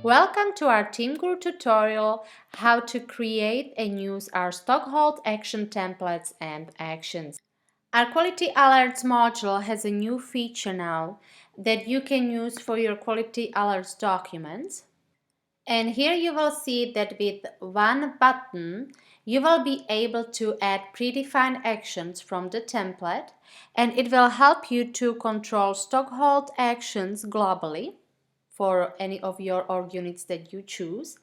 Welcome to our TeamGuru tutorial how to create and use our stockhold action templates and actions. Our quality alerts module has a new feature now that you can use for your quality alerts documents. And here you will see that with one button, you will be able to add predefined actions from the template, and it will help you to control stockhold actions globally for any of your org units that you choose,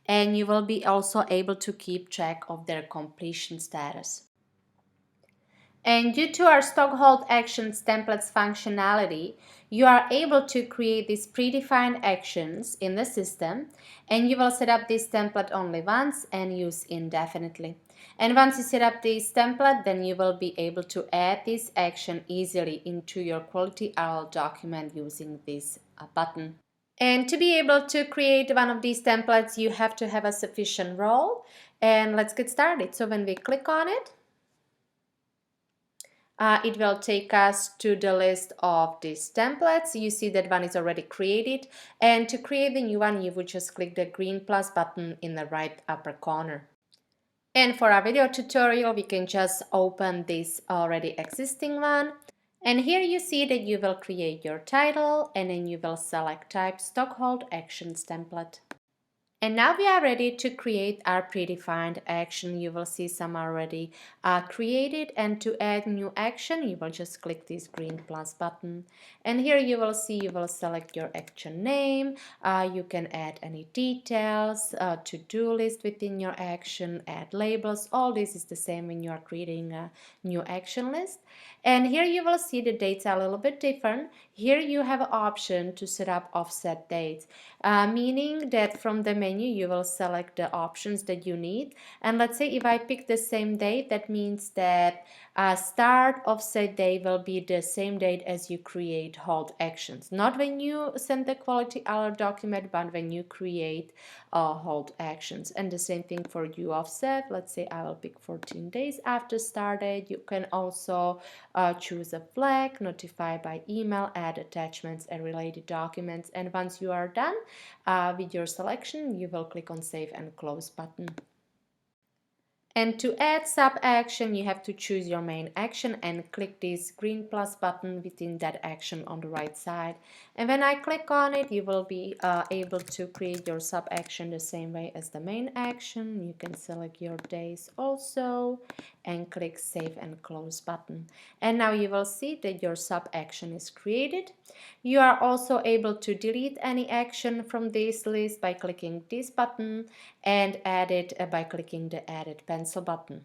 and you will be also able to keep track of their completion status. And due to our stockhold actions templates functionality, you are able to create these predefined actions in the system, and you will set up this template only once and use indefinitely. And once you set up this template, then you will be able to add this action easily into your quality alert document using this button. And to be able to create one of these templates, you have to have a sufficient role. And let's get started. So when we click on it, it will take us to the list of these templates. You see that one is already created. And to create the new one, you would just click the green plus button in the right upper corner. And for our video tutorial, we can just open this already existing one. And here you see that you will create your title and then you will select type stockhold actions template. And now we are ready to create our predefined action. You will see some already created, and to add new action you will just click this green plus button, and here you will see you will select your action name. You can add any details, to-do list within your action, add labels. All this is the same when you are creating a new action list. And here you will see the dates are a little bit different. Here you have an option to set up offset dates, meaning that from the menu you will select the options that you need. And let's say if I pick the same date, that means that start offset date will be the same date as you create hold actions, not when you send the quality alert document, but when you create hold actions. And the same thing for you offset. Let's say I will pick 14 days after start date. You can also choose a flag, notify by email, add attachments and related documents. And once you are done with your selection, you will click on Save and Close button. And to add sub action, you have to choose your main action and click this green plus button within that action on the right side. And when I click on it, you will be able to create your sub action the same way as the main action. You can select your days also and click Save and Close button. And now you will see that your sub action is created. You are also able to delete any action from this list by clicking this button, and add it by clicking the Added Pencil button.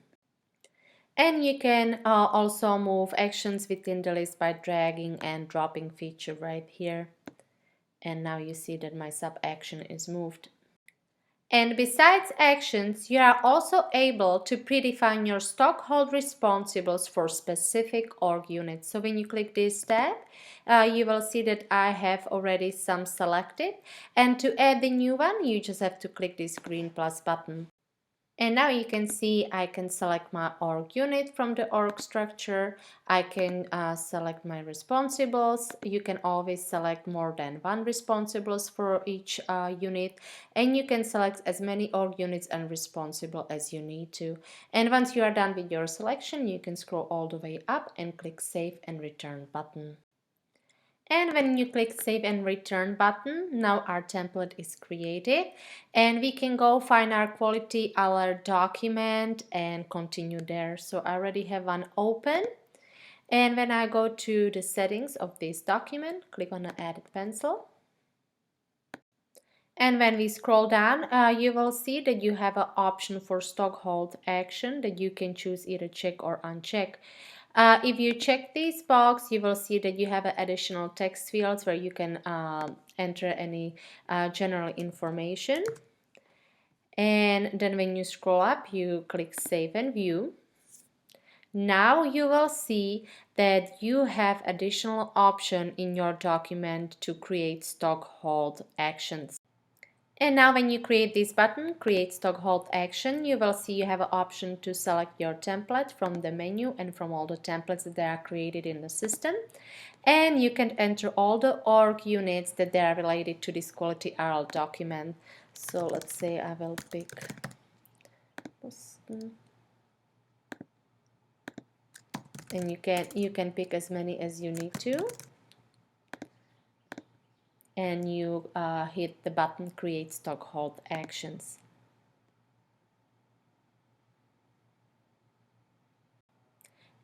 And you can also move actions within the list by dragging and dropping feature right here. And now you see that my sub action is moved. And besides actions, you are also able to predefine your stockhold responsibles for specific org units. So when you click this tab, you will see that I have already some selected. And to add the new one, you just have to click this green plus button. And now you can see I can select my org unit from the org structure. I can select my responsibles. You can always select more than one responsibles for each unit. And you can select as many org units and responsible as you need to. And once you are done with your selection, you can scroll all the way up and click Save and Return button. And when you click Save and Return button, now our template is created, and we can go find our quality alert document and continue there. So I already have one open, and when I go to the settings of this document, click on the Added Pencil. And when we scroll down, you will see that you have an option for stockhold action that you can choose either check or uncheck. If you check this box, you will see that you have additional text fields where you can enter any general information. And then when you scroll up, you click Save and View. Now you will see that you have additional option in your document to create stockhold actions. And now when you create this button, create stock hold action, you will see you have an option to select your template from the menu and from all the templates that are created in the system. And you can enter all the org units that they are related to this quality RL document. So let's say I will pick Boston. And you can pick as many as you need to. And you hit the button create stock hold actions.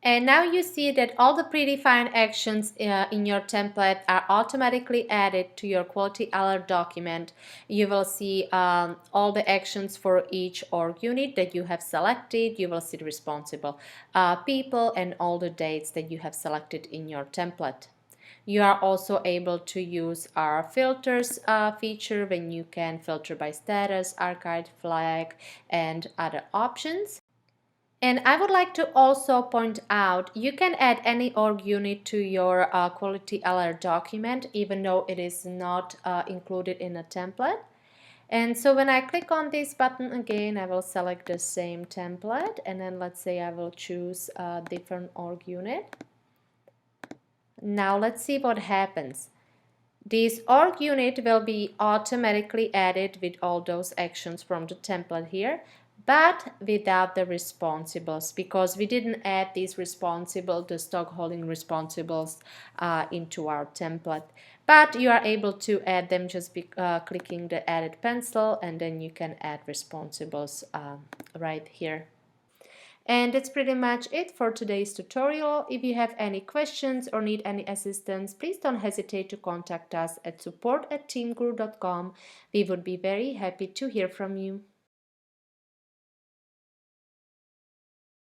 And now you see that all the predefined actions in your template are automatically added to your quality alert document. You will see all the actions for each org unit that you have selected. You will see the responsible people and all the dates that you have selected in your template. You are also able to use our filters feature when you can filter by status, archive, flag, and other options. And I would like to also point out, you can add any org unit to your quality alert document, even though it is not included in a template. And so when I click on this button again, I will select the same template, and then let's say I will choose a different org unit. Now let's see what happens. This org unit will be automatically added with all those actions from the template here, but without the responsibles, because we didn't add these the stock holding responsibles into our template. But you are able to add them just clicking the added pencil, and then you can add responsibles right here. And that's pretty much it for today's tutorial. If you have any questions or need any assistance, please don't hesitate to contact us at support@teamguru.com. We would be very happy to hear from you.